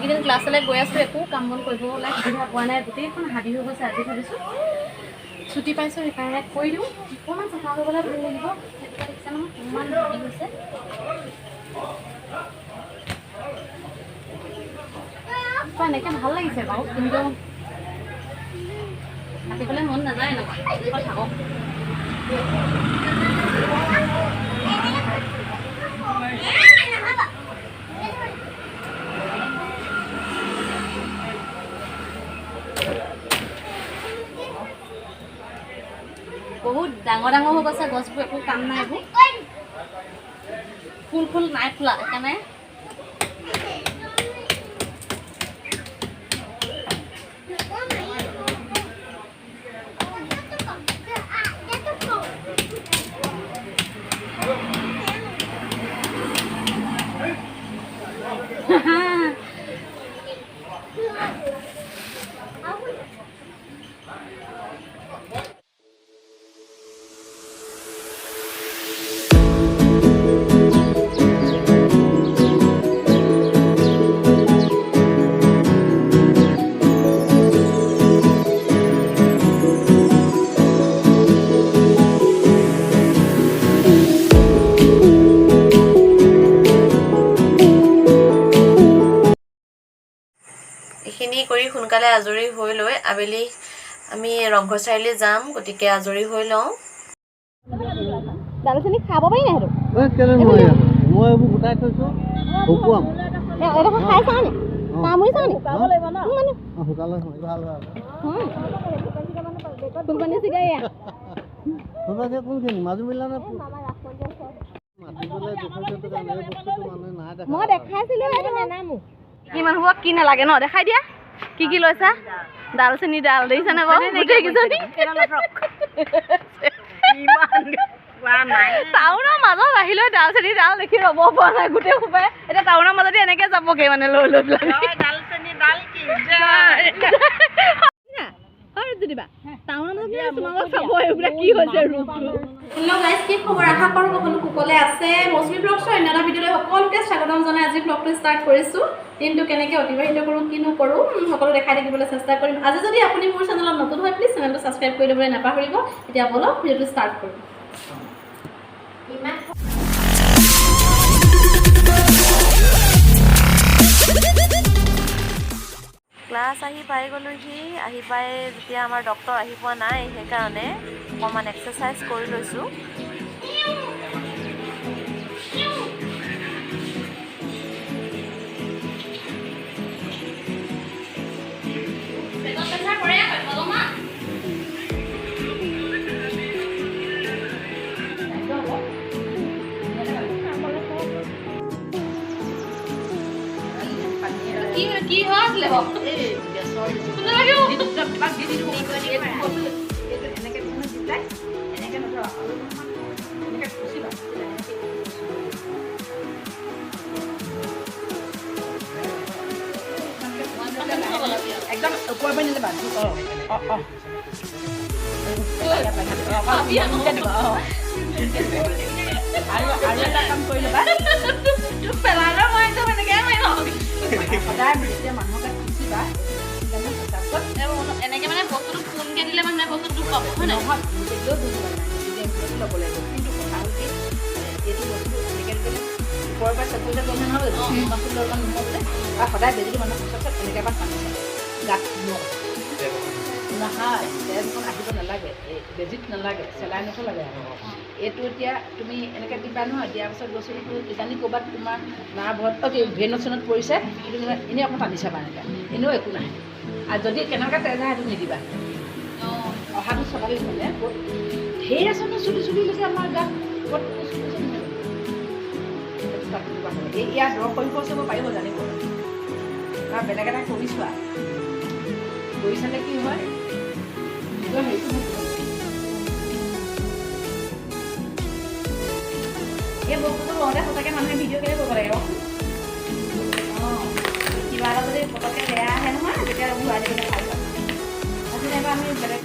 এইকেইদিন ক্লাছলৈ গৈ আছোঁ, একো কাম বন কৰিবলৈ সুবিধা পোৱা নাই, গোটেইখন হাবি হৈ গৈছে। আজি ভাবিছোঁ ছুটি পাইছোঁ সেইকাৰণে কৰি দিওঁ, অকণমান চাফা কৰিবলৈ ভাল লাগিব। সেইটো দেখিছে নহয় ইমান হাবি হৈছে। এনেকৈ ভাল লাগিছে বাৰু, কিন্তু কাটিবলৈ মন নাযায় এনেকুৱা থাকক। বহুত ডাঙৰ ডাঙৰ হৈ গৈছে গছবোৰ, একো কাম নাই এইবোৰ। ফুল নাই ফুলা সেইকাৰণে এইখিনি কৰি সোনকালে আজৰি হৈ লৈ আবেলি আমি ৰংঘৰ চাৰিআলি যাম, গতিকে আজৰি হৈ লওঁ। দালচেনি খাব পাৰি নাই? সেইটো মই এইবোৰ গোটাই থৈছোঁ, শুকুৱাম। এইডোখৰ খাই চাওঁ নি? কামুৰি চাওঁ নি? শুকাব লাগিব ন? শুকালে ভাল ভাল। ফুলপানী চিগাৰীয়া কোনখিনি মাজু মিলা নে? মই দেখাইছিলোঁ কি মানুহবোৰক কি নালাগে ন, দেখাই দিয়া কি কি লৈছা। দালচেনি ডাল দেখিছানে বাৰু? টাউনৰ মাজত আহিলৈ দালচেনি ডাল দেখি ৰ'ব পৰা নাই গোটেই সোপাই। এতিয়া টাউনৰ মাজতে এনেকে যাবগে মানে লৈ লৈ পেলাই দালচেনি ডাল কি কি খবৰ? আশা কৰোঁ সকলো কুশলে আছে। মৌচুমী ব্লগছৰ অন্য এটা ভিডিঅ'লৈ সকলোকে স্বাগতম জনাই আজি ব্লগটো ষ্টাৰ্ট কৰিছোঁ। দিনটো কেনেকৈ অতিবাহিত কৰোঁ, কিনো কৰোঁ, সকলো দেখাই থাকিবলৈ চেষ্টা কৰিম। আজি যদি আপুনি মোৰ চেনেলত নতুন হয়, প্লিজ চেনেলটো ছাবস্ক্ৰাইব কৰি ল'বলৈ নাপাহৰিব। এতিয়া বলক ভিডিঅ'টো ষ্টাৰ্ট কৰোঁ। ক্লাছ আহি পাই গ'লোহি। আহি পাই যেতিয়া আমাৰ ডক্টৰ আহি পোৱা নাই, সেইকাৰণে অকণমান এক্সাৰচাইজ কৰি লৈছোঁ। কি হৈছিলে বাৰু? একদম ওপৰ পানী দিবা। আৰু এটা কাম কৰি ল'বা, পেলালে মই একদম এনেকৈ সদায় যেতিয়া মানুহক খুচিবা এনেকৈ মানে বস্তুটো কোনকৈ দিলে মানে বস্তুটো দুখ পাব হয় নহয়? দিলেও দুখ পাব নাই, ল'ব লাগিব। কিন্তু কথা হ'ল কি এইটো বস্তু এনেকৈ দিলে ওপৰৰ পৰা চেপতে গ'লে নহয় মাছটো লৈ নহ'বলে। আৰু সদায় বেজিটো মানুহৰ পিছত এনেকৈ এবাৰ পানী গাত নহয়, তেজখন আহিব নালাগে, বেজিত নালাগে, চেলাইনতো লাগে। এইটো এতিয়া তুমি এনেকৈ দিবা নহয়, দিয়াৰ পিছত বস্তুটো কিজানি ক'ৰবাত তোমাৰ নাৰ্ভত ভেনত চেনত পৰিছে, সেইটো এনেই অকণ টানি চাবা এনেকৈ, এনেও একো নাহে। আৰু যদি কেনেকৈ তেজ আহে সেইটো নিদিবা। অহাটো চলালি হ'লে ক'ত ঢেৰ আছে ন, চুলি লৈছে আমাৰ গাত ক'ত এই ইয়াত দৰৱ কৰিব চাব পাৰিব জানিব। আৰু বেলেগ এটা কৰি চোৱা, কৰি চালে কি হয় নিজৰ হেৰিটো এই বস্তুটো লওঁতে সঁচাকৈ মানুহে ভিডিঅ' কেলৈ কৰিব লাগে বাৰু? কিবা এটা যদি পটককৈ বেয়া আহে নহয়, তেতিয়া ঘূৰাই দিবলৈ ভাল পায়। আজি নাইবা আমি বেলেগ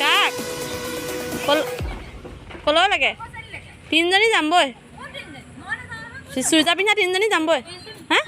কাক কলৈ লাগে তিনিজনী যাম বৈ চুইজাৰ পিন্ধা তিনিজনী যাম বৈ হা